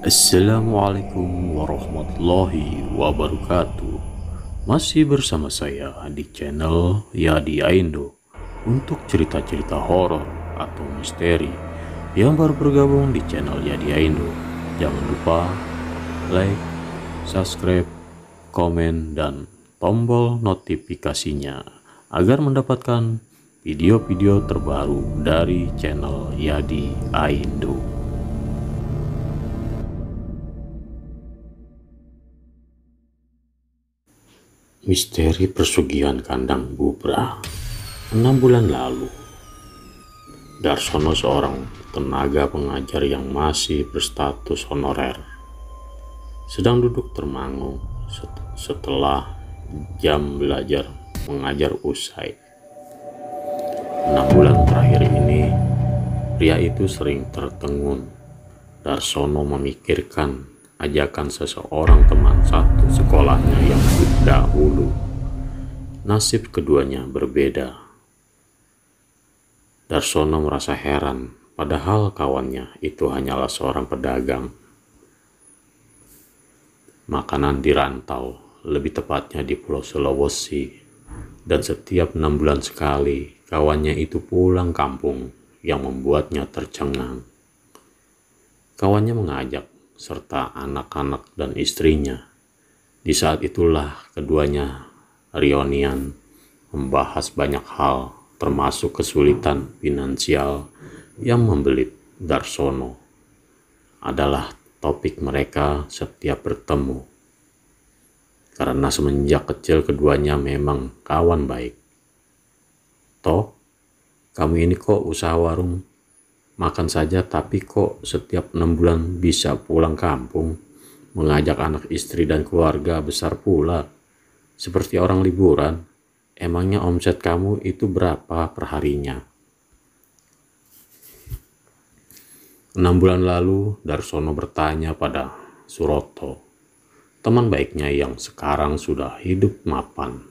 Assalamualaikum warahmatullahi wabarakatuh. Masih bersama saya di channel Yadi Aindo untuk cerita-cerita horor atau misteri. Yang baru bergabung di channel Yadi Aindo, jangan lupa like, subscribe, komen, dan tombol notifikasinya agar mendapatkan video-video terbaru dari channel Yadi Aindo. Misteri Persugihan Kandang Bubra. 6 bulan lalu, Darsono, seorang tenaga pengajar yang masih berstatus honorer, sedang duduk termangu setelah jam belajar mengajar usai. 6 bulan terakhir ini, pria itu sering tertegun. Darsono memikirkan ajakan seseorang teman satu sekolahnya yang dahulu. Nasib keduanya berbeda. Darsono merasa heran, padahal kawannya itu hanyalah seorang pedagang makanan di rantau, lebih tepatnya di Pulau Sulawesi. Dan setiap 6 bulan sekali, kawannya itu pulang kampung yang membuatnya tercengang. Kawannya mengajak serta anak-anak dan istrinya. Di saat itulah keduanya reunian, membahas banyak hal, termasuk kesulitan finansial yang membelit Darsono. Adalah topik mereka setiap bertemu. Karena semenjak kecil keduanya memang kawan baik. Toh, kamu ini kok usaha warung makan saja, tapi kok setiap 6 bulan bisa pulang kampung, mengajak anak istri dan keluarga besar pula, seperti orang liburan. Emangnya omset kamu itu berapa perharinya? 6 bulan lalu, Darsono bertanya pada Suroto, teman baiknya yang sekarang sudah hidup mapan.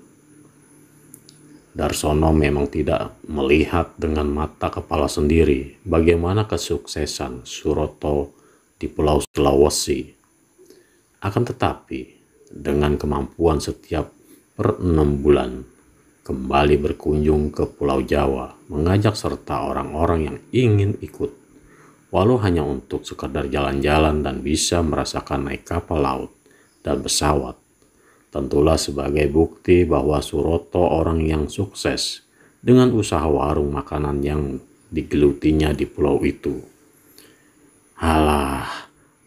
Darsono memang tidak melihat dengan mata kepala sendiri bagaimana kesuksesan Suroto di Pulau Sulawesi. Akan tetapi, dengan kemampuan setiap per 6 bulan kembali berkunjung ke Pulau Jawa, mengajak serta orang-orang yang ingin ikut, walau hanya untuk sekadar jalan-jalan dan bisa merasakan naik kapal laut dan pesawat. Tentulah sebagai bukti bahwa Suroto orang yang sukses dengan usaha warung makanan yang digelutinya di pulau itu. Halah,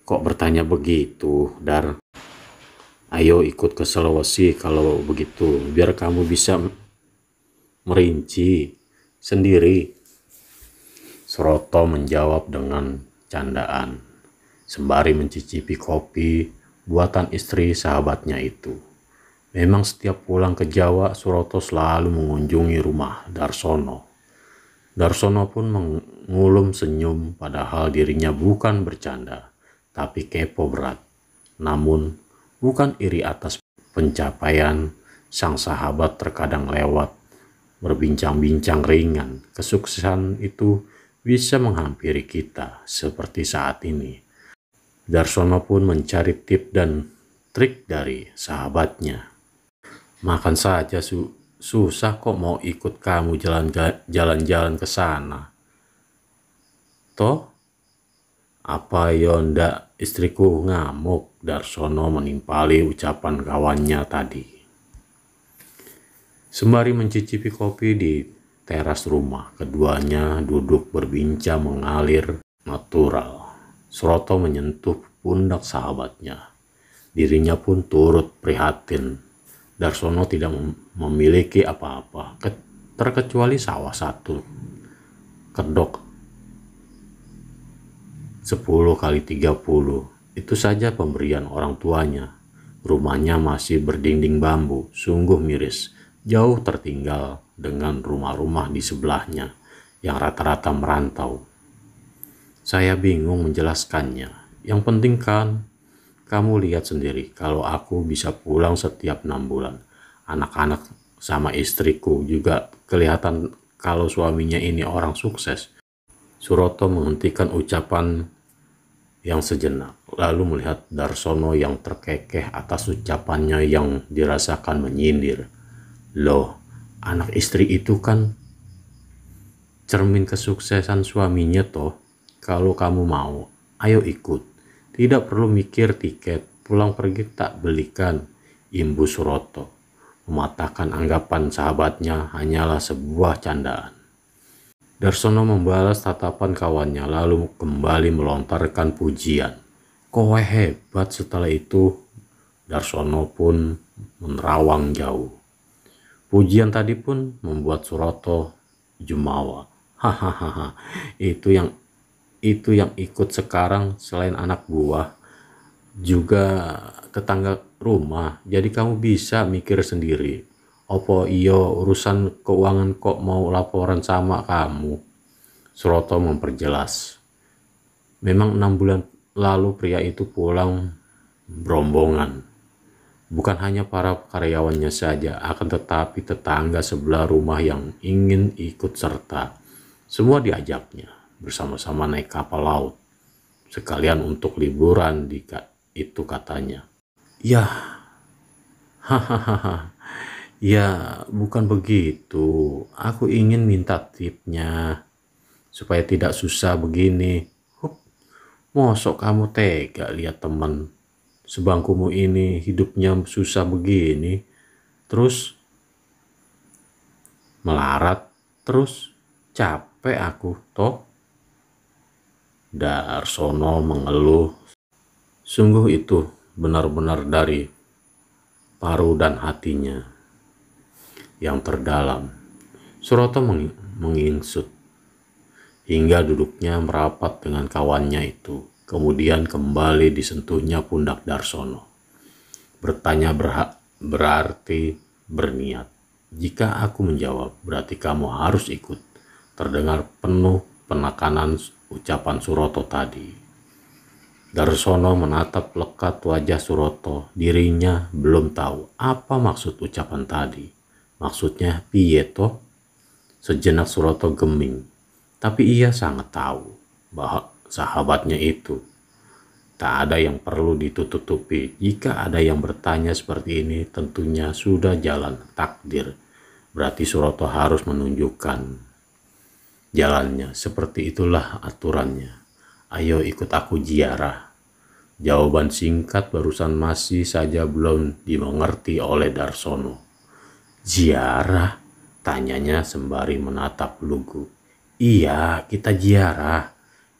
kok bertanya begitu, Dar? Ayo ikut ke Sulawesi kalau begitu, biar kamu bisa merinci sendiri. Suroto menjawab dengan candaan, sembari mencicipi kopi buatan istri sahabatnya itu. Memang setiap pulang ke Jawa, Suroto selalu mengunjungi rumah Darsono. Darsono pun mengulum senyum, padahal dirinya bukan bercanda, tapi kepo berat. Namun, bukan iri atas pencapaian sang sahabat. Terkadang lewat berbincang-bincang ringan, kesuksesan itu bisa menghampiri kita seperti saat ini. Darsono pun mencari tip dan trik dari sahabatnya. Makan saja susah, kok mau ikut kamu jalan-jalan ke sana? Toh, apa yonda istriku ngamuk? Darsono menimpali ucapan kawannya tadi. Sembari mencicipi kopi di teras rumah, keduanya duduk berbincang mengalir natural. Suroto menyentuh pundak sahabatnya. Dirinya pun turut prihatin. Darsono tidak memiliki apa-apa terkecuali sawah satu kedok 10x30. Itu saja pemberian orang tuanya. Rumahnya masih berdinding bambu, sungguh miris, jauh tertinggal dengan rumah-rumah di sebelahnya yang rata-rata merantau. Saya bingung menjelaskannya. Yang penting kan kamu lihat sendiri, kalau aku bisa pulang setiap 6 bulan. Anak-anak sama istriku juga kelihatan kalau suaminya ini orang sukses. Suroto menghentikan ucapan yang sejenak, lalu melihat Darsono yang terkekeh atas ucapannya yang dirasakan menyindir. Loh, anak istri itu kan cermin kesuksesan suaminya toh. Kalau kamu mau, ayo ikut. Tidak perlu mikir tiket, pulang pergi tak belikan, imbu Suroto, mematahkan anggapan sahabatnya hanyalah sebuah candaan. Darsono membalas tatapan kawannya lalu kembali melontarkan pujian. Kowe hebat. Setelah itu Darsono pun menerawang jauh. Pujian tadi pun membuat Suroto jumawa. Hahaha, itu yang ikut sekarang selain anak buah juga tetangga rumah. Jadi kamu bisa mikir sendiri. Opo iyo urusan keuangan kok mau laporan sama kamu? Suroto memperjelas. Memang 6 bulan lalu pria itu pulang berombongan. Bukan hanya para karyawannya saja, akan tetapi tetangga sebelah rumah yang ingin ikut serta. Semua diajaknya bersama-sama naik kapal laut. Sekalian untuk liburan itu katanya. Ya, hahaha. Ya, bukan begitu. Aku ingin minta tipnya supaya tidak susah begini. Mosok kamu tega lihat teman sebangkumu ini hidupnya susah begini, terus melarat, terus capek aku toh. Darsono mengeluh. Sungguh itu benar-benar dari paru dan hatinya yang terdalam. Suroto mengingsut hingga duduknya merapat dengan kawannya itu. Kemudian kembali disentuhnya pundak Darsono. Bertanya berarti berniat. Jika aku menjawab, berarti kamu harus ikut. Terdengar penuh penekanan ucapan Suroto tadi. Darsono menatap lekat wajah Suroto. Dirinya belum tahu apa maksud ucapan tadi. Maksudnya piye toh? Sejenak Suroto geming. Tapi ia sangat tahu bahwa sahabatnya itu tak ada yang perlu ditutupi. Jika ada yang bertanya seperti ini, tentunya sudah jalan takdir. Berarti Suroto harus menunjukkan jalannya. Seperti itulah aturannya. Ayo ikut aku ziarah. Jawaban singkat barusan masih saja belum dimengerti oleh Darsono. Ziarah? Tanyanya sembari menatap lugu. Iya, kita ziarah.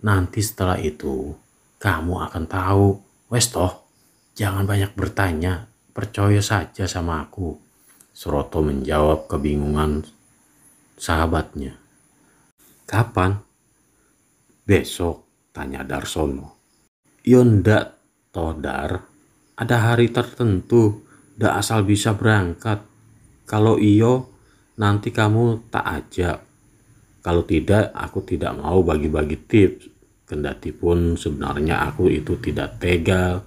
Nanti setelah itu, kamu akan tahu. Wes toh, jangan banyak bertanya. Percaya saja sama aku. Suroto menjawab kebingungan sahabatnya. Kapan? Besok, tanya Darsono. Yo ndak toh Dar. Ada hari tertentu, ndak asal bisa berangkat. Kalau iyo, nanti kamu tak ajak. Kalau tidak, aku tidak mau bagi-bagi tips. Kendati pun sebenarnya aku itu tidak tega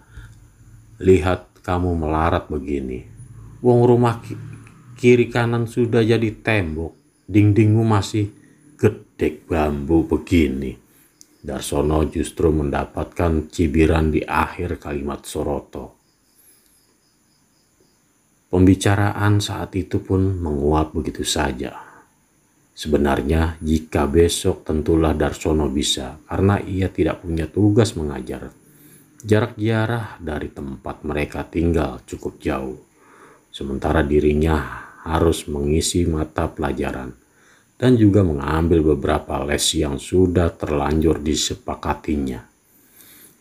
lihat kamu melarat begini. Wong rumah kiri kanan sudah jadi tembok. Dindingmu masih gede bambu begini. Darsono justru mendapatkan cibiran di akhir kalimat Suroto. Pembicaraan saat itu pun menguap begitu saja. Sebenarnya jika besok tentulah Darsono bisa, karena ia tidak punya tugas mengajar. Jarak ziarah dari tempat mereka tinggal cukup jauh. Sementara dirinya harus mengisi mata pelajaran dan juga mengambil beberapa les yang sudah terlanjur disepakatinya.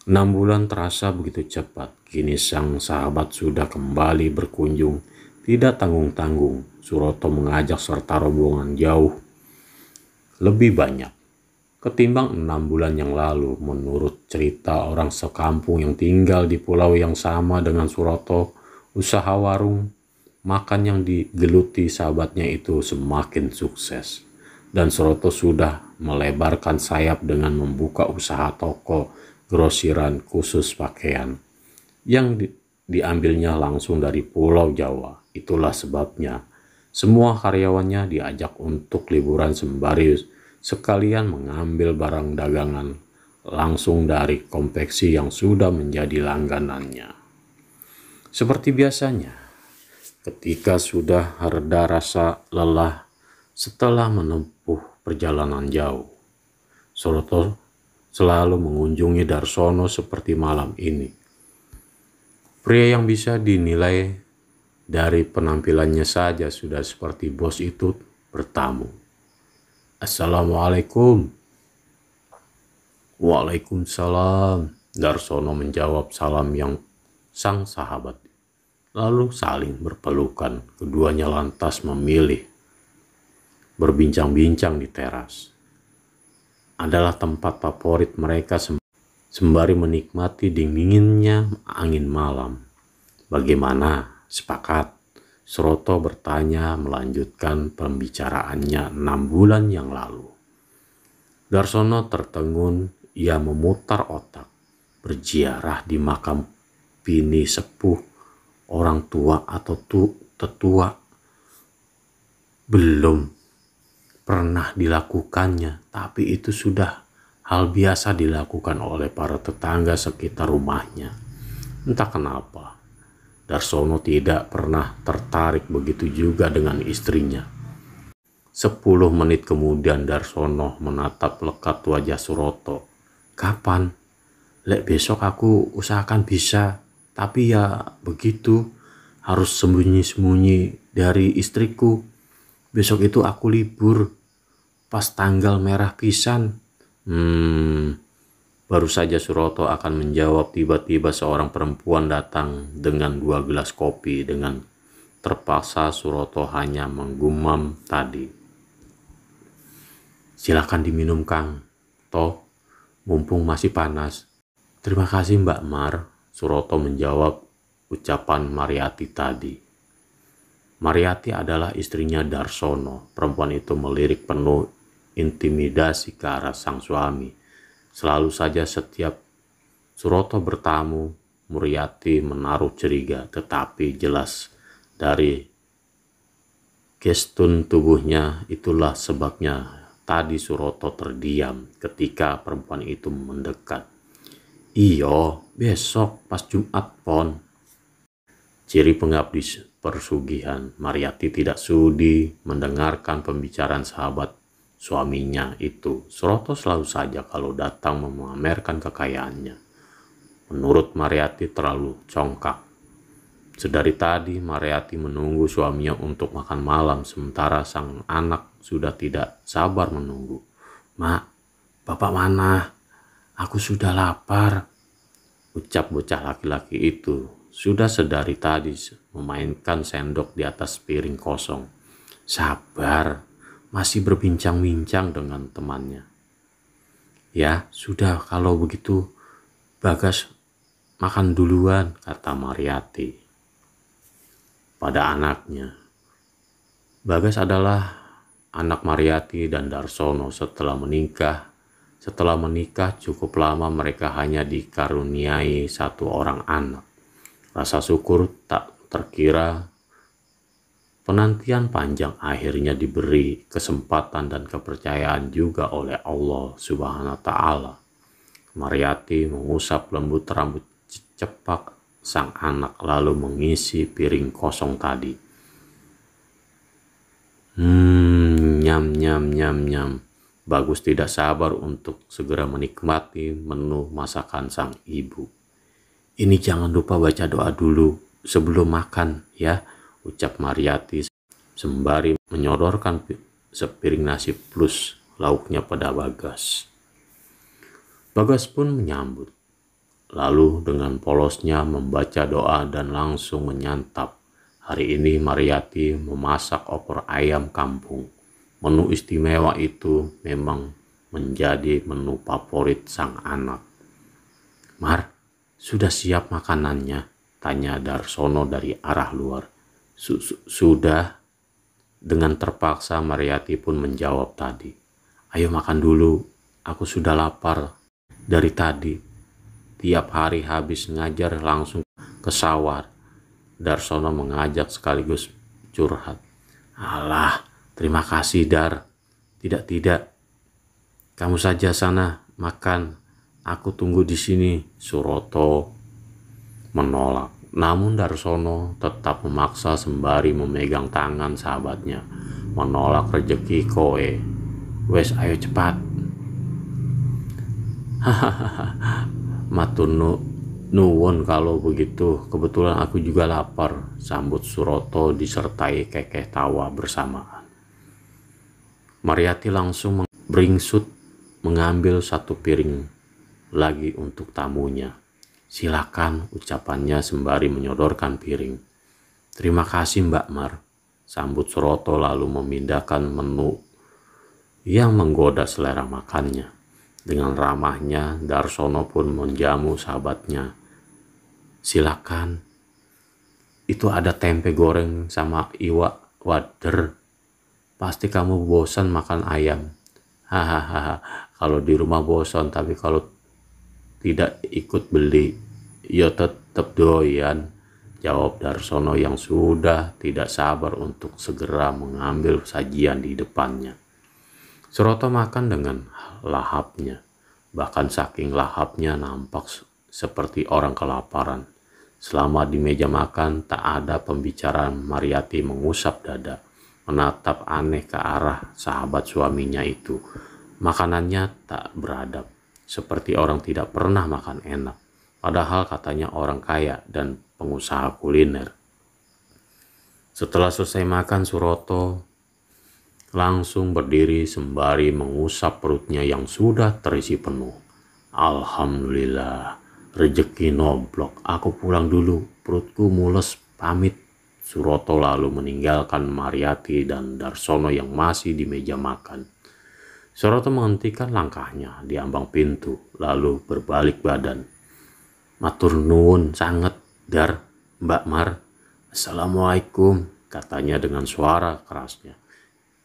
6 bulan terasa begitu cepat. Kini sang sahabat sudah kembali berkunjung. Tidak tanggung-tanggung, Suroto mengajak serta rombongan jauh lebih banyak ketimbang 6 bulan yang lalu. Menurut cerita orang sekampung yang tinggal di pulau yang sama dengan Suroto, usaha warung makan yang digeluti sahabatnya itu semakin sukses. Dan Suroto sudah melebarkan sayap dengan membuka usaha toko grosiran khusus pakaian yang diambilnya langsung dari Pulau Jawa. Itulah sebabnya semua karyawannya diajak untuk liburan sembari sekalian mengambil barang dagangan langsung dari konveksi yang sudah menjadi langganannya. Seperti biasanya, ketika sudah reda rasa lelah setelah menempuh perjalanan jauh, Suroto selalu mengunjungi Darsono seperti malam ini. Pria yang bisa dinilai dari penampilannya saja sudah seperti bos itu bertamu. "Assalamualaikum." "Waalaikumsalam." Darsono menjawab salam yang sang sahabat. Lalu saling berpelukan. Keduanya lantas memilih berbincang-bincang di teras. Adalah tempat favorit mereka sembari menikmati dinginnya angin malam. "Bagaimana? Sepakat?" Suroto bertanya melanjutkan pembicaraannya 6 bulan yang lalu. Darsono tertegun, ia memutar otak. Berziarah di makam bini sepuh, orang tua atau tetua, belum pernah dilakukannya, tapi itu sudah hal biasa dilakukan oleh para tetangga sekitar rumahnya. Entah kenapa, Darsono tidak pernah tertarik begitu juga dengan istrinya. 10 menit kemudian Darsono menatap lekat wajah Suroto. "Kapan? Lek besok aku usahakan bisa, tapi ya begitu, harus sembunyi-sembunyi dari istriku. Besok itu aku libur, pas tanggal merah pisan." Baru saja Suroto akan menjawab, tiba-tiba seorang perempuan datang dengan 2 gelas kopi. Dengan terpaksa Suroto hanya menggumam tadi. "Silakan diminum, Kang. Toh, mumpung masih panas." "Terima kasih, Mbak Mar." Suroto menjawab ucapan Mariati tadi. Mariati adalah istrinya Darsono. Perempuan itu melirik penuh intimidasi ke arah sang suami. Selalu saja setiap Suroto bertamu, Mariati menaruh curiga, tetapi jelas dari gestun tubuhnya itulah sebabnya tadi Suroto terdiam ketika perempuan itu mendekat. "Iyo, besok pas Jumat pon." Ciri pengabdi persugihan. Mariati tidak sudi mendengarkan pembicaraan sahabat suaminya itu. Suroto selalu saja kalau datang memamerkan kekayaannya. Menurut Mariati terlalu congkak. Sedari tadi Mariati menunggu suaminya untuk makan malam, sementara sang anak sudah tidak sabar menunggu. "Mak, bapak mana? Aku sudah lapar." Ucap bocah laki-laki itu sudah sedari tadi memainkan sendok di atas piring kosong. Sabar, masih berbincang-bincang dengan temannya. "Ya sudah, kalau begitu Bagas makan duluan," kata Mariati pada anaknya. Bagas adalah anak Mariati dan Darsono. Setelah menikah cukup lama mereka hanya dikaruniai 1 orang anak. Rasa syukur tak terkira. Penantian panjang akhirnya diberi kesempatan dan kepercayaan juga oleh Allah Subhanahu wa Ta'ala. Mariati mengusap lembut rambut cepak sang anak lalu mengisi piring kosong tadi. Nyam nyam nyam nyam. Bagus tidak sabar untuk segera menikmati menu masakan sang ibu. "Ini jangan lupa baca doa dulu sebelum makan ya," ucap Mariati sembari menyodorkan sepiring nasi plus lauknya pada Bagas. Bagas pun menyambut, lalu dengan polosnya membaca doa dan langsung menyantap. Hari ini Mariati memasak opor ayam kampung. Menu istimewa itu memang menjadi menu favorit sang anak. "Mar, sudah siap makanannya?" tanya Darsono dari arah luar. Sudah." Dengan terpaksa Mariati pun menjawab tadi. "Ayo makan dulu, aku sudah lapar dari tadi. Tiap hari habis ngajar langsung ke sawah." Darsono mengajak sekaligus curhat. "Alah, terima kasih Dar. Tidak, kamu saja sana makan. Aku tunggu di sini. Suroto menolak. Namun Darsono tetap memaksa sembari memegang tangan sahabatnya. Menolak rejeki kowe. Wes ayo cepat. Matur nuwun kalau begitu. Kebetulan aku juga lapar, sambut Suroto disertai kekeh tawa bersamaan. Mariati langsung beringsut mengambil satu piring lagi untuk tamunya. Silakan, ucapannya sembari menyodorkan piring. Terima kasih Mbak Mar, sambut Suroto lalu memindahkan menu yang menggoda selera makannya. Dengan ramahnya, Darsono pun menjamu sahabatnya. Silakan, itu ada tempe goreng sama iwak wader. Pasti kamu bosan makan ayam. Hahaha, kalau di rumah bosan, tapi kalau tidak ikut beli, ya tetap doyan, jawab Darsono yang sudah tidak sabar untuk segera mengambil sajian di depannya. Suroto makan dengan lahapnya, bahkan saking lahapnya nampak seperti orang kelaparan. Selama di meja makan tak ada pembicaraan. Mariati mengusap dada, menatap aneh ke arah sahabat suaminya itu. Makanannya tak beradab, seperti orang tidak pernah makan enak, padahal katanya orang kaya dan pengusaha kuliner. Setelah selesai makan, Suroto langsung berdiri sembari mengusap perutnya yang sudah terisi penuh. Alhamdulillah, rejeki nomplok. Aku pulang dulu, perutku mules, pamit. Suroto lalu meninggalkan Mariati dan Darsono yang masih di meja makan. Suroto menghentikan langkahnya di ambang pintu, lalu berbalik badan. Matur nuwun sanget, Dar, Mbak Mar. Assalamualaikum, katanya dengan suara kerasnya.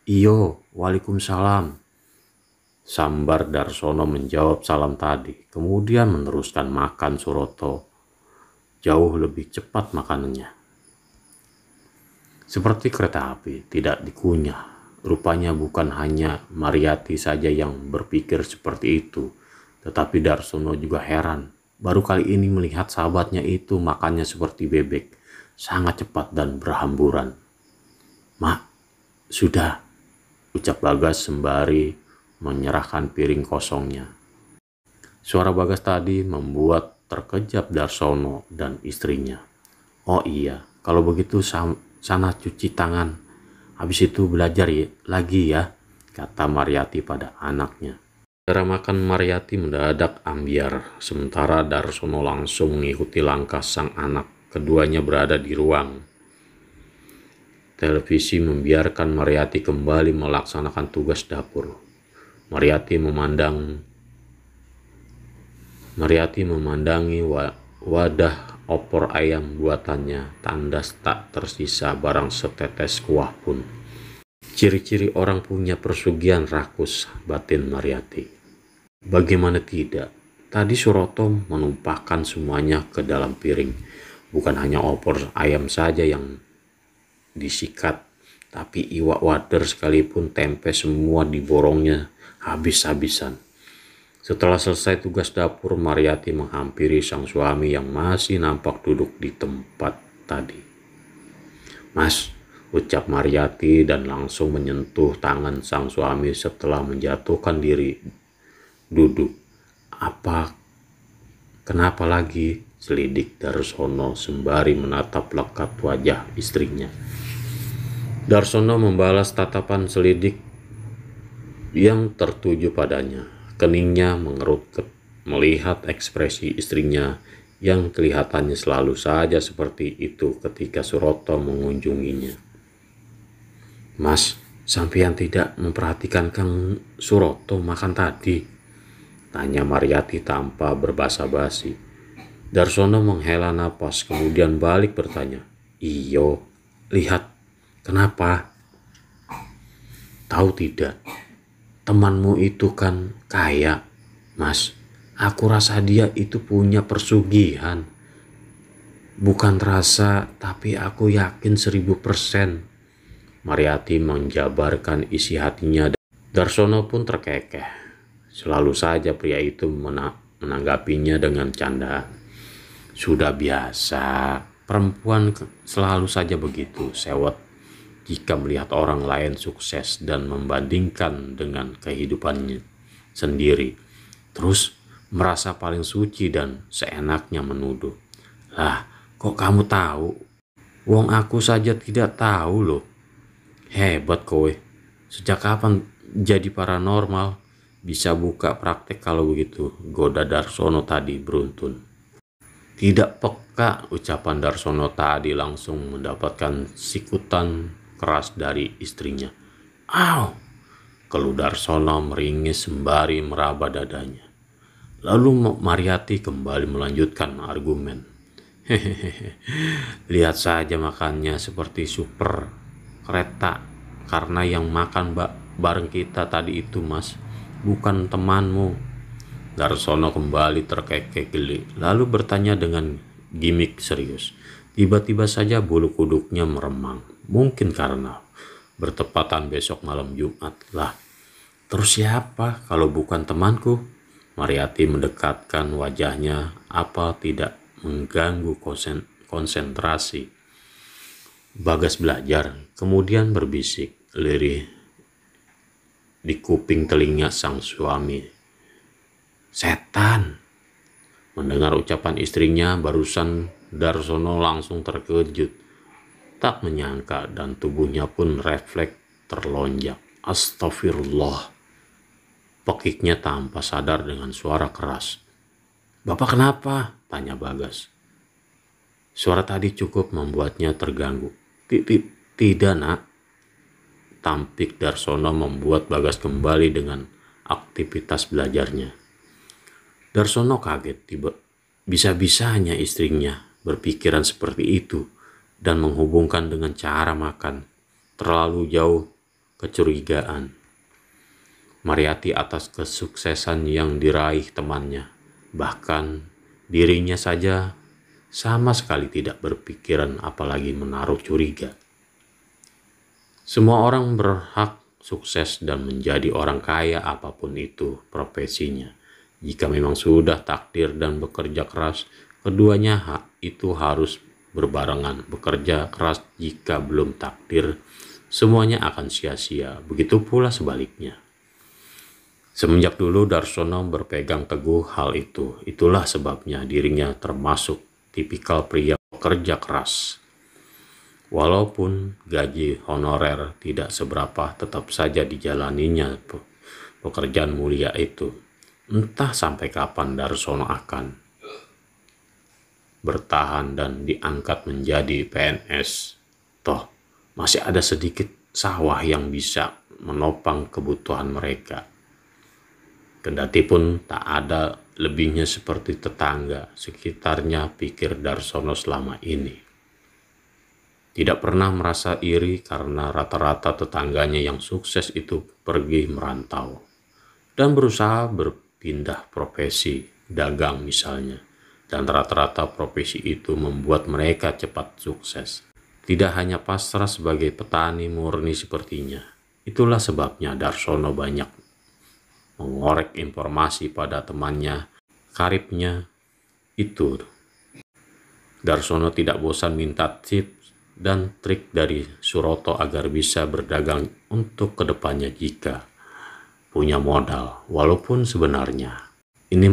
Iyo, waalaikumsalam. Sambar Darsono menjawab salam tadi, kemudian meneruskan makan. Suroto jauh lebih cepat makanannya, seperti kereta api, tidak dikunyah. Rupanya bukan hanya Mariati saja yang berpikir seperti itu, tetapi Darsono juga heran. Baru kali ini melihat sahabatnya itu makannya seperti bebek, sangat cepat dan berhamburan. Mak, sudah, ucap Bagas sembari menyerahkan piring kosongnya. Suara Bagas tadi membuat terkejut Darsono dan istrinya. Oh iya, kalau begitu sana cuci tangan, habis itu belajar lagi ya, kata Mariati pada anaknya. Cara makan Mariati mendadak ambiar, sementara Darsono langsung mengikuti langkah sang anak. Keduanya berada di ruang. Televisi membiarkan Mariati kembali melaksanakan tugas dapur. Mariati memandangi wadah opor ayam buatannya, tandas tak tersisa barang setetes kuah pun. Ciri-ciri orang punya persugihan, rakus batin Mariati. Bagaimana tidak? Tadi Suroto menumpahkan semuanya ke dalam piring. Bukan hanya opor ayam saja yang disikat, tapi iwak wader sekalipun tempe semua diborongnya habis-habisan. Setelah selesai tugas dapur, Mariati menghampiri sang suami yang masih nampak duduk di tempat tadi. Mas, ucap Mariati dan langsung menyentuh tangan sang suami setelah menjatuhkan diri duduk. Kenapa lagi? Selidik Darsono sembari menatap lekat wajah istrinya. Darsono membalas tatapan selidik yang tertuju padanya. Keningnya mengerut melihat ekspresi istrinya yang kelihatannya selalu saja seperti itu ketika Suroto mengunjunginya. Mas, sampean tidak memperhatikan Kang Suroto makan tadi? Tanya Mariati tanpa berbasa-basi. Darsono menghela napas, kemudian balik bertanya. Iyo, lihat, kenapa? Tahu tidak, temanmu itu kan kaya, Mas. Aku rasa dia itu punya persugihan. Bukan rasa, tapi aku yakin 1000%. Mariati menjabarkan isi hatinya. Darsono pun terkekeh. Selalu saja pria itu menanggapinya dengan canda. Sudah biasa, perempuan selalu saja begitu sewot jika melihat orang lain sukses dan membandingkan dengan kehidupannya sendiri. Terus merasa paling suci dan seenaknya menuduh. Lah, kok kamu tahu? Wong aku saja tidak tahu loh. Hebat kowe. Sejak kapan jadi paranormal? Bisa buka praktek kalau begitu, goda Darsono tadi beruntun. Tidak peka ucapan Darsono tadi langsung mendapatkan sikutan keras dari istrinya. Au! Keluh Darsono meringis sembari meraba dadanya. Lalu Mariati kembali melanjutkan argumen. Hehehe, lihat saja makannya seperti super kereta. Karena yang makan bareng kita tadi itu mas, bukan temanmu. Darsono kembali terkekeh geli, lalu bertanya dengan gimik serius. Tiba-tiba saja bulu kuduknya meremang. Mungkin karena bertepatan besok malam Jumat. Lah, terus siapa kalau bukan temanku? Mariati mendekatkan wajahnya apa tidak mengganggu konsentrasi. Bagas belajar, kemudian berbisik lirih di kuping telinga sang suami. Setan! Mendengar ucapan istrinya barusan, Darsono langsung terkejut. Tak menyangka dan tubuhnya pun refleks terlonjak. Astagfirullah. Pekiknya tanpa sadar dengan suara keras. Bapak kenapa? Tanya Bagas. Suara tadi cukup membuatnya terganggu. Tidak nak. Tampik Darsono membuat Bagas kembali dengan aktivitas belajarnya. Darsono kaget bisa-bisanya istrinya berpikiran seperti itu dan menghubungkan dengan cara makan. Terlalu jauh kecurigaan Mariati atas kesuksesan yang diraih temannya. Bahkan dirinya saja sama sekali tidak berpikiran apalagi menaruh curiga. Semua orang berhak sukses dan menjadi orang kaya apapun itu profesinya. Jika memang sudah takdir dan bekerja keras, keduanya itu harus berbarengan. Bekerja keras jika belum takdir, semuanya akan sia-sia. Begitu pula sebaliknya. Semenjak dulu Darsono berpegang teguh hal itu. Itulah sebabnya dirinya termasuk tipikal pria pekerja keras. Walaupun gaji honorer tidak seberapa, tetap saja dijalaninya pekerjaan mulia itu. Entah sampai kapan Darsono akan bertahan dan diangkat menjadi PNS. Toh, masih ada sedikit sawah yang bisa menopang kebutuhan mereka. Kendati pun tak ada lebihnya seperti tetangga sekitarnya, pikir Darsono selama ini. Tidak pernah merasa iri karena rata-rata tetangganya yang sukses itu pergi merantau dan berusaha berpindah profesi, dagang misalnya. Dan rata-rata profesi itu membuat mereka cepat sukses. Tidak hanya pasrah sebagai petani murni sepertinya. Itulah sebabnya Darsono banyak mengorek informasi pada temannya, karibnya itu. Darsono tidak bosan minta tips dan trik dari Suroto agar bisa berdagang untuk kedepannya jika punya modal. Walaupun sebenarnya ini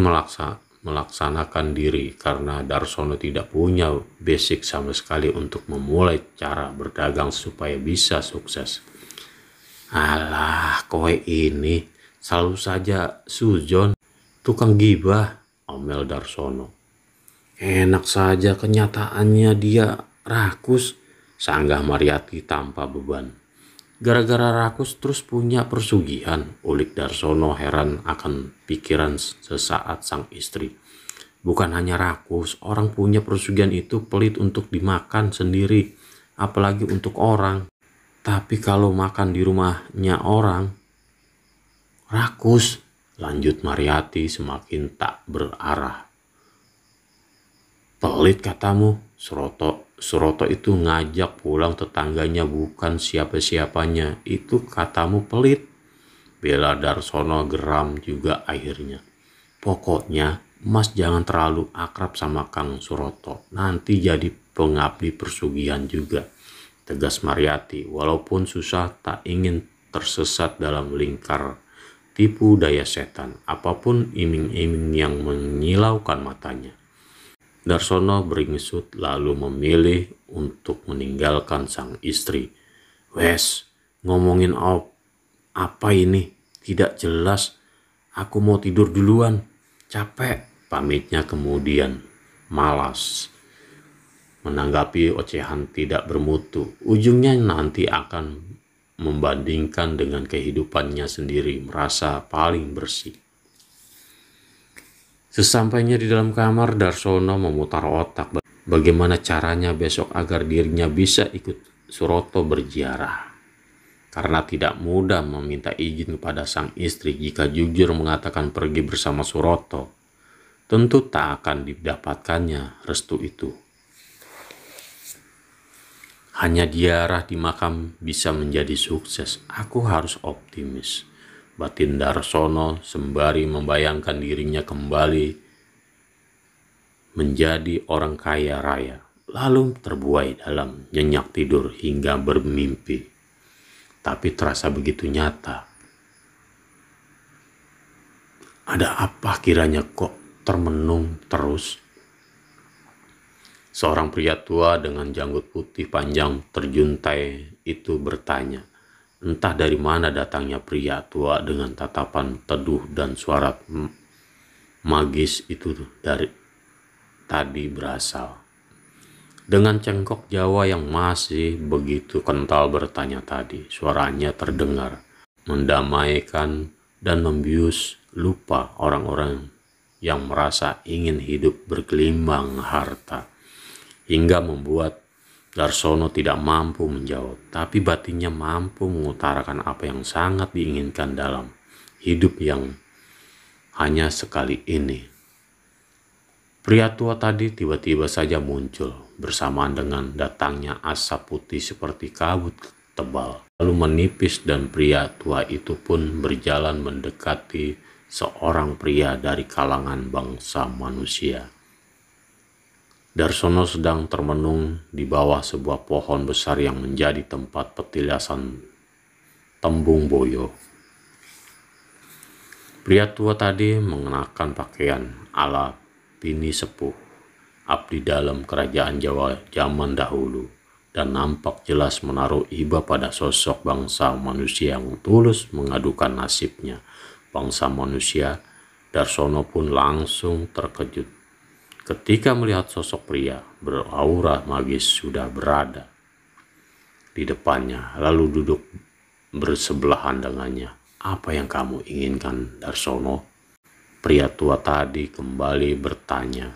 melaksanakan diri karena Darsono tidak punya basic sama sekali untuk memulai cara berdagang supaya bisa sukses. Alah, kowe ini selalu saja sujon, tukang gibah, omel Darsono. Enak saja kenyataannya dia rakus, sanggah Mariati tanpa beban. Gara-gara rakus terus punya persugihan, ulik Darsono heran akan pikiran sesaat sang istri. Bukan hanya rakus, orang punya persugihan itu pelit untuk dimakan sendiri, apalagi untuk orang. Tapi kalau makan di rumahnya orang, rakus, lanjut Mariati semakin tak berarah. Pelit katamu, Suroto itu ngajak pulang tetangganya bukan siapa-siapanya, itu katamu pelit. Bela Darsono geram juga akhirnya. Pokoknya Mas jangan terlalu akrab sama Kang Suroto, nanti jadi pengabdi persugihan juga, tegas Mariati. Walaupun susah, tak ingin tersesat dalam lingkar tipu daya setan, apapun iming-iming yang menyilaukan matanya. Darsono beringisut lalu memilih untuk meninggalkan sang istri. Wes, ngomongin apa ini? Tidak jelas. Aku mau tidur duluan. Capek, pamitnya kemudian. Malas menanggapi ocehan tidak bermutu. Ujungnya nanti akan membandingkan dengan kehidupannya sendiri, merasa paling bersih. Sesampainya di dalam kamar, Darsono memutar otak bagaimana caranya besok agar dirinya bisa ikut Suroto berziarah. Karena tidak mudah meminta izin kepada sang istri jika jujur mengatakan pergi bersama Suroto, tentu tak akan didapatkannya restu itu. Hanya ziarah di makam bisa menjadi sukses. Aku harus optimis, batin Darsono sembari membayangkan dirinya kembali menjadi orang kaya raya, lalu terbuai dalam nyenyak tidur hingga bermimpi. Tapi terasa begitu nyata. Ada apa kiranya kok termenung terus? Seorang pria tua dengan janggut putih panjang terjuntai itu bertanya. Entah dari mana datangnya pria tua dengan tatapan teduh dan suara magis itu dari tadi berasal. Dengan cengkok Jawa yang masih begitu kental bertanya tadi, suaranya terdengar mendamaikan dan membius lupa orang-orang yang merasa ingin hidup bergelimbang harta, hingga membuat Darsono tidak mampu menjawab, tapi batinnya mampu mengutarakan apa yang sangat diinginkan dalam hidup yang hanya sekali ini. Pria tua tadi tiba-tiba saja muncul bersamaan dengan datangnya asap putih seperti kabut tebal, lalu menipis dan pria tua itu pun berjalan mendekati seorang pria dari kalangan bangsa manusia. Darsono sedang termenung di bawah sebuah pohon besar yang menjadi tempat petilasan tembung boyo. Pria tua tadi mengenakan pakaian ala bini sepuh, abdi dalam kerajaan Jawa zaman dahulu, dan nampak jelas menaruh iba pada sosok bangsa manusia yang tulus mengadukan nasibnya. Bangsa manusia, Darsono pun langsung terkejut ketika melihat sosok pria beraura magis sudah berada di depannya, lalu duduk bersebelahan dengannya. Apa yang kamu inginkan, Darsono? Pria tua tadi kembali bertanya,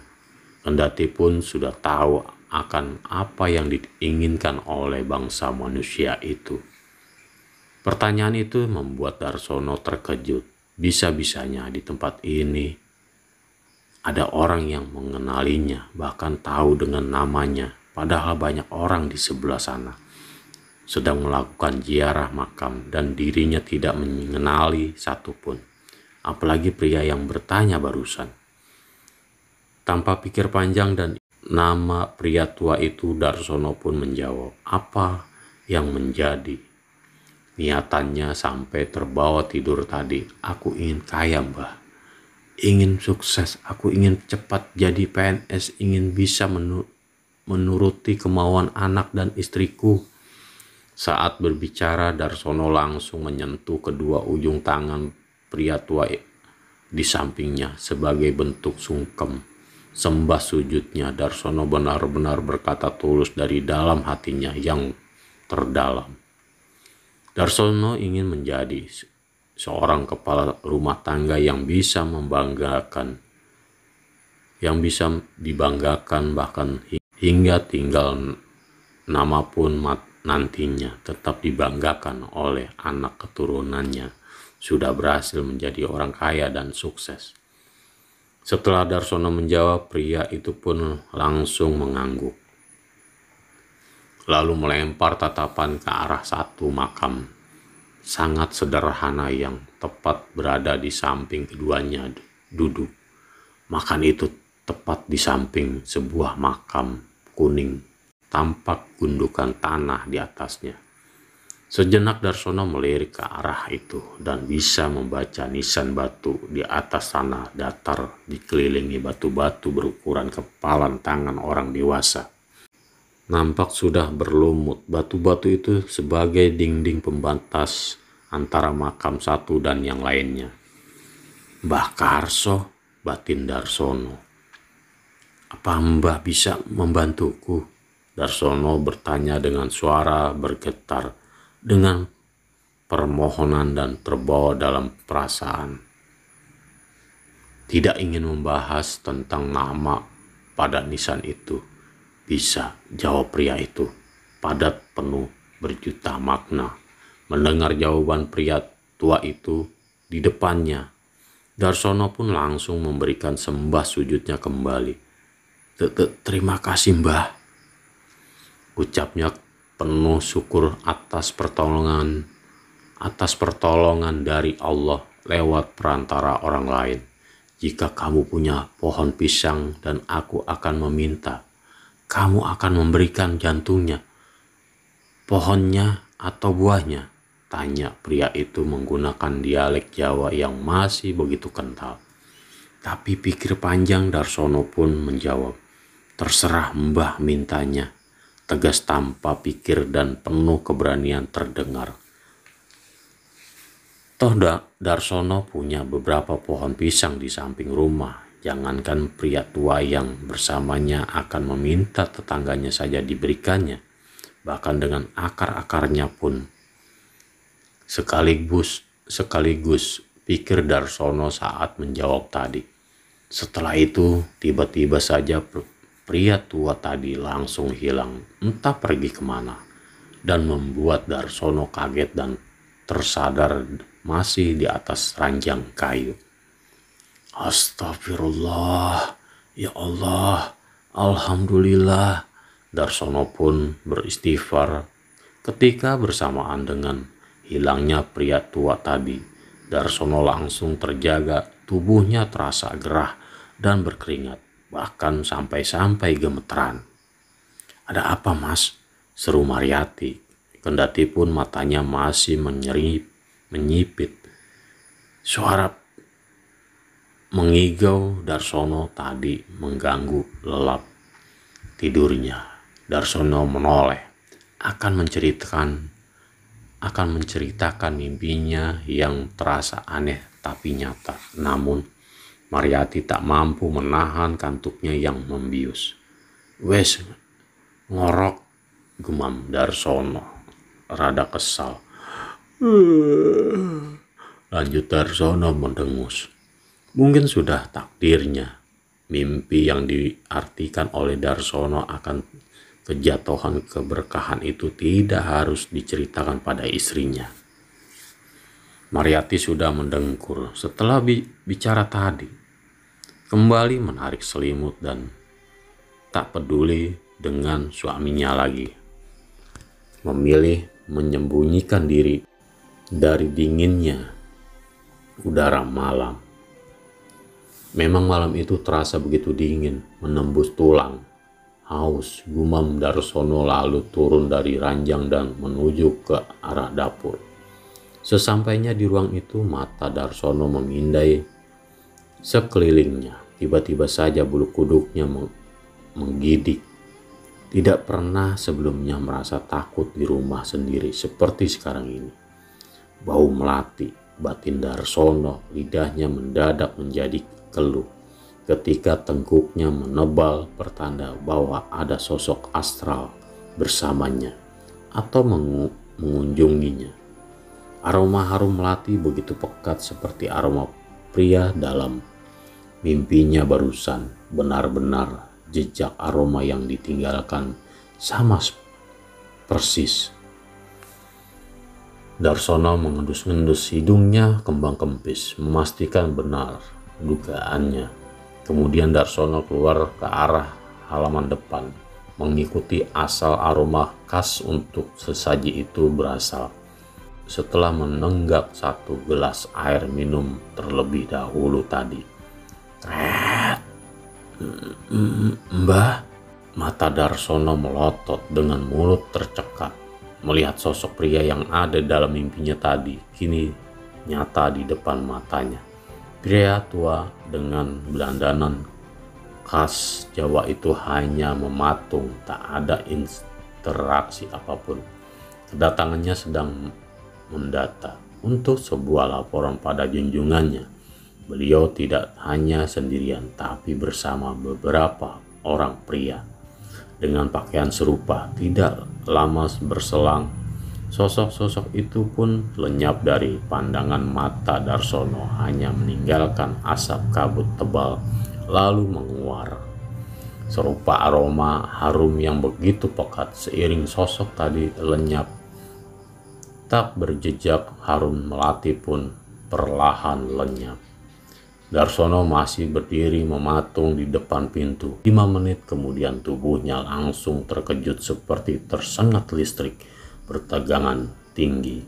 kendati pun sudah tahu akan apa yang diinginkan oleh bangsa manusia itu. Pertanyaan itu membuat Darsono terkejut. Bisa-bisanya di tempat ini ada orang yang mengenalinya, bahkan tahu dengan namanya, padahal banyak orang di sebelah sana sedang melakukan ziarah makam dan dirinya tidak mengenali satupun, apalagi pria yang bertanya barusan. Tanpa pikir panjang dan nama pria tua itu, Darsono pun menjawab apa yang menjadi niatannya sampai terbawa tidur tadi. Aku ingin kaya, Mbah. Ingin sukses, aku ingin cepat jadi PNS, ingin bisa menuruti kemauan anak dan istriku. Saat berbicara, Darsono langsung menyentuh kedua ujung tangan pria tua di sampingnya sebagai bentuk sungkem. Sembah sujudnya, Darsono benar-benar berkata tulus dari dalam hatinya yang terdalam. Darsono ingin menjadi seorang kepala rumah tangga yang bisa membanggakan, yang bisa dibanggakan, bahkan hingga tinggal nama pun nantinya tetap dibanggakan oleh anak keturunannya, sudah berhasil menjadi orang kaya dan sukses. Setelah Darsono menjawab, pria itu pun langsung mengangguk, lalu melempar tatapan ke arah satu makam sangat sederhana yang tepat berada di samping keduanya duduk. Makan itu tepat di samping sebuah makam kuning, tampak gundukan tanah di atasnya. Sejenak Darsono melirik ke arah itu dan bisa membaca nisan batu di atas tanah datar dikelilingi batu-batu berukuran kepalan tangan orang dewasa. Nampak sudah berlumut batu-batu itu sebagai dinding pembatas antara makam satu dan yang lainnya. "Mbah Karso," batin Darsono. "Apa Mbah bisa membantuku?" Darsono bertanya dengan suara bergetar, dengan permohonan dan terbawa dalam perasaan. Tidak ingin membahas tentang nama pada nisan itu. "Bisa," jawab pria itu, padat penuh berjuta makna. Mendengar jawaban pria tua itu di depannya, Darsono pun langsung memberikan sembah sujudnya kembali. Terima kasih Mbah," ucapnya penuh syukur atas pertolongan dari Allah lewat perantara orang lain. "Jika kamu punya pohon pisang dan aku akan meminta, kamu akan memberikan jantungnya, pohonnya atau buahnya?" tanya pria itu menggunakan dialek Jawa yang masih begitu kental. Tapi pikir panjang Darsono pun menjawab, "Terserah Mbah mintanya," tegas tanpa pikir dan penuh keberanian terdengar. Toh Darsono punya beberapa pohon pisang di samping rumah. Jangankan pria tua yang bersamanya akan meminta tetangganya saja diberikannya. Bahkan dengan akar-akarnya pun. Sekaligus pikir Darsono saat menjawab tadi. Setelah itu tiba-tiba saja pria tua tadi langsung hilang, entah pergi kemana, dan membuat Darsono kaget dan tersadar masih di atas ranjang kayu. "Astagfirullah, ya Allah, Alhamdulillah," Darsono pun beristighfar. Ketika bersamaan dengan hilangnya pria tua tadi, Darsono langsung terjaga, tubuhnya terasa gerah dan berkeringat, bahkan sampai gemeteran. "Ada apa Mas?" seru Mariati, kendati pun matanya masih menyipit. Suara mengigau Darsono tadi mengganggu lelap tidurnya. Darsono menoleh, akan menceritakan mimpinya yang terasa aneh tapi nyata. Namun Mariati tak mampu menahan kantuknya yang membius. "Wes ngorok," gemam Darsono rada kesal. Lanjut Darsono mendengus. Mungkin sudah takdirnya. Mimpi yang diartikan oleh Darsono akan kejatuhan keberkahan itu tidak harus diceritakan pada istrinya. Mariati sudah mendengkur setelah bicara tadi. Kembali menarik selimut dan tak peduli dengan suaminya lagi. Memilih menyembunyikan diri dari dinginnya udara malam. Memang malam itu terasa begitu dingin, menembus tulang. Haus, gumam Darsono lalu turun dari ranjang dan menuju ke arah dapur. Sesampainya di ruang itu, mata Darsono memindai sekelilingnya. Tiba-tiba saja bulu kuduknya menggidik. Tidak pernah sebelumnya merasa takut di rumah sendiri seperti sekarang ini. Bau melati, batin Darsono, lidahnya mendadak menjadi keluh ketika tengkuknya menebal pertanda bahwa ada sosok astral bersamanya atau mengunjunginya. Aroma harum melati begitu pekat seperti aroma pria dalam mimpinya barusan. Benar-benar jejak aroma yang ditinggalkan sama persis. Darsono mengendus-endus hidungnya kembang kempis, memastikan benar dugaannya. Kemudian Darsono keluar ke arah halaman depan, mengikuti asal aroma khas untuk sesaji itu berasal. Setelah menenggak satu gelas air minum terlebih dahulu tadi, Mbah, mata Darsono melotot dengan mulut tercekat melihat sosok pria yang ada dalam mimpinya tadi kini nyata di depan matanya. Pria tua dengan dandanan khas Jawa itu hanya mematung, tak ada interaksi apapun. Kedatangannya sedang mendata untuk sebuah laporan pada junjungannya. Beliau tidak hanya sendirian, tapi bersama beberapa orang pria dengan pakaian serupa. Tidak lama berselang, sosok-sosok itu pun lenyap dari pandangan mata Darsono, hanya meninggalkan asap kabut tebal lalu menguar. Serupa aroma harum yang begitu pekat seiring sosok tadi lenyap. Tak berjejak, harum melati pun perlahan lenyap. Darsono masih berdiri mematung di depan pintu. 5 menit kemudian tubuhnya langsung terkejut seperti tersengat listrik bertegangan tinggi.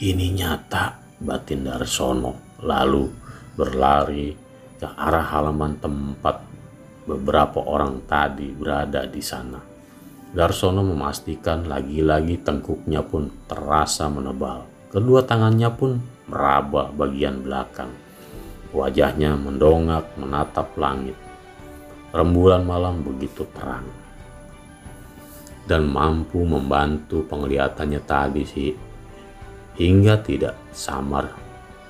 Ini nyata, batin Darsono, lalu berlari ke arah halaman tempat beberapa orang tadi berada di sana. Darsono memastikan lagi-lagi tengkuknya pun terasa menebal. Kedua tangannya pun meraba bagian belakang. Wajahnya mendongak menatap langit. Rembulan malam begitu terang dan mampu membantu penglihatannya tadi sih, hingga tidak samar.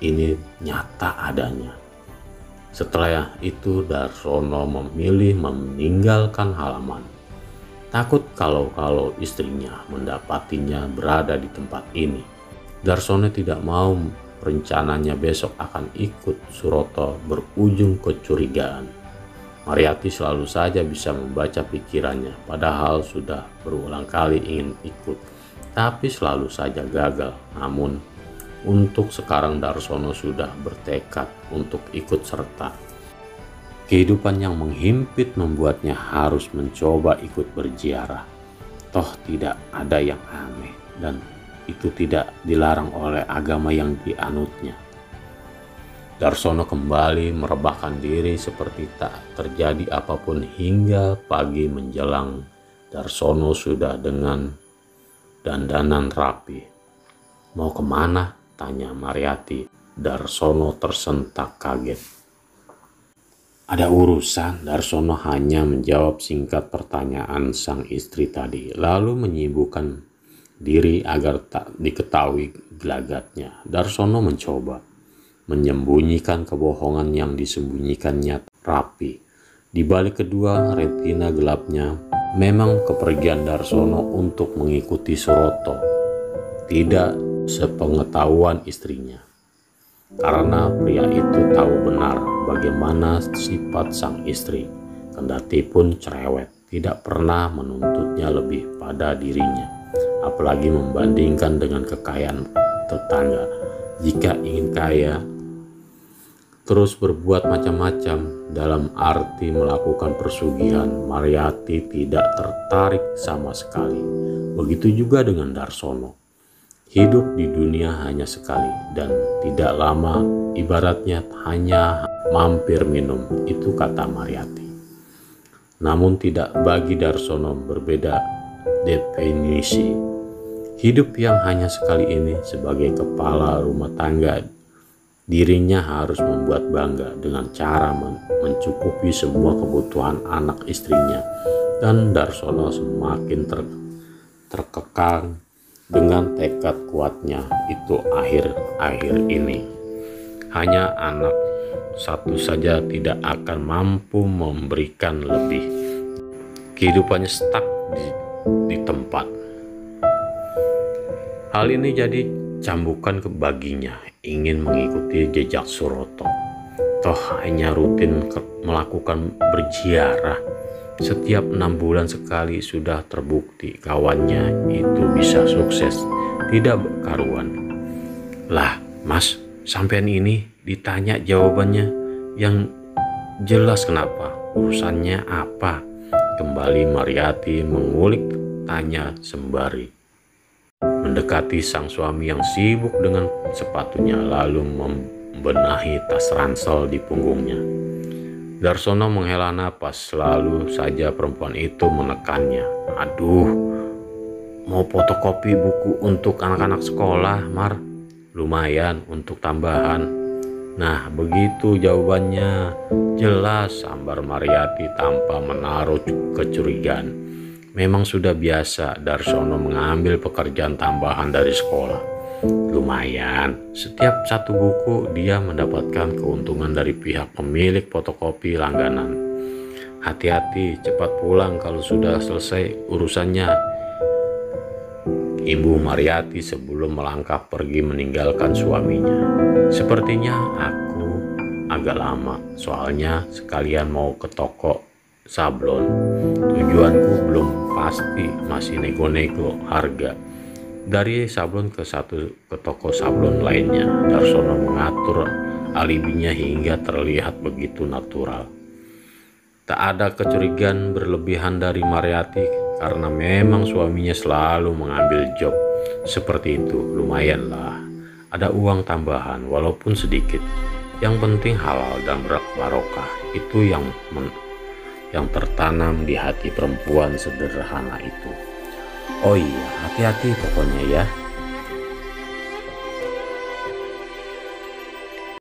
Ini nyata adanya. Setelah itu Darsono memilih meninggalkan halaman. Takut kalau istrinya mendapatinya berada di tempat ini. Darsono tidak mau rencananya besok akan ikut Suroto berujung kecurigaan. Mariati selalu saja bisa membaca pikirannya, padahal sudah berulang kali ingin ikut, tapi selalu saja gagal. Namun untuk sekarang Darsono sudah bertekad untuk ikut serta. Kehidupan yang menghimpit membuatnya harus mencoba ikut berziarah. Toh tidak ada yang aneh dan itu tidak dilarang oleh agama yang dianutnya. Darsono kembali merebahkan diri seperti tak terjadi apapun hingga pagi menjelang. Darsono sudah dengan dandanan rapi. Mau kemana? Tanya Mariati. Darsono tersentak kaget. Ada urusan. Darsono hanya menjawab singkat pertanyaan sang istri tadi, lalu menyibukkan diri agar tak diketahui gelagatnya. Darsono mencoba menyembunyikan kebohongan yang disembunyikannya rapi. Di balik kedua retina gelapnya, memang kepergian Darsono untuk mengikuti Suroto tidak sepengetahuan istrinya. Karena pria itu tahu benar bagaimana sifat sang istri, kendati pun cerewet, tidak pernah menuntutnya lebih pada dirinya, apalagi membandingkan dengan kekayaan tetangga. Jika ingin kaya, terus berbuat macam-macam dalam arti melakukan persugihan, Mariati tidak tertarik sama sekali. Begitu juga dengan Darsono. Hidup di dunia hanya sekali dan tidak lama, ibaratnya hanya mampir minum, itu kata Mariati. Namun tidak bagi Darsono, berbeda definisi. Hidup yang hanya sekali ini, sebagai kepala rumah tangga, dirinya harus membuat bangga dengan cara mencukupi semua kebutuhan anak istrinya. Dan Darsono semakin terkekang dengan tekad kuatnya itu akhir-akhir ini. Hanya anak satu saja tidak akan mampu memberikan lebih. Kehidupannya stuck di tempat. Hal ini jadi cambukan baginya, ingin mengikuti jejak Suroto. Toh hanya rutin melakukan berziarah. Setiap 6 bulan sekali sudah terbukti kawannya itu bisa sukses, tidak karuan. Lah mas, sampean ini ditanya jawabannya yang jelas, kenapa? Urusannya apa? Kembali Mariati mengulik tanya sembari mendekati sang suami yang sibuk dengan sepatunya, lalu membenahi tas ransel di punggungnya. Darsono menghela napas, lalu saja perempuan itu menekannya. Aduh, mau fotokopi buku untuk anak-anak sekolah, Mar. Lumayan untuk tambahan. Nah, begitu jawabannya. Jelas, sambar Mariati tanpa menaruh kecurigaan. Memang sudah biasa Darsono mengambil pekerjaan tambahan dari sekolah. Lumayan, setiap satu buku dia mendapatkan keuntungan dari pihak pemilik fotokopi langganan. Hati-hati, cepat pulang kalau sudah selesai urusannya. Ibu Mariati sebelum melangkah pergi meninggalkan suaminya. Sepertinya aku agak lama, soalnya sekalian mau ke toko sablon. Tujuanku belum pasti, masih nego-nego harga. Dari sablon ke toko sablon lainnya, Darsono mengatur alibinya hingga terlihat begitu natural. Tak ada kecurigaan berlebihan dari Mariati karena memang suaminya selalu mengambil job seperti itu. Lumayanlah, ada uang tambahan walaupun sedikit. Yang penting halal dan barokah, itu yang tertanam di hati perempuan sederhana itu. Oh iya, hati-hati pokoknya ya.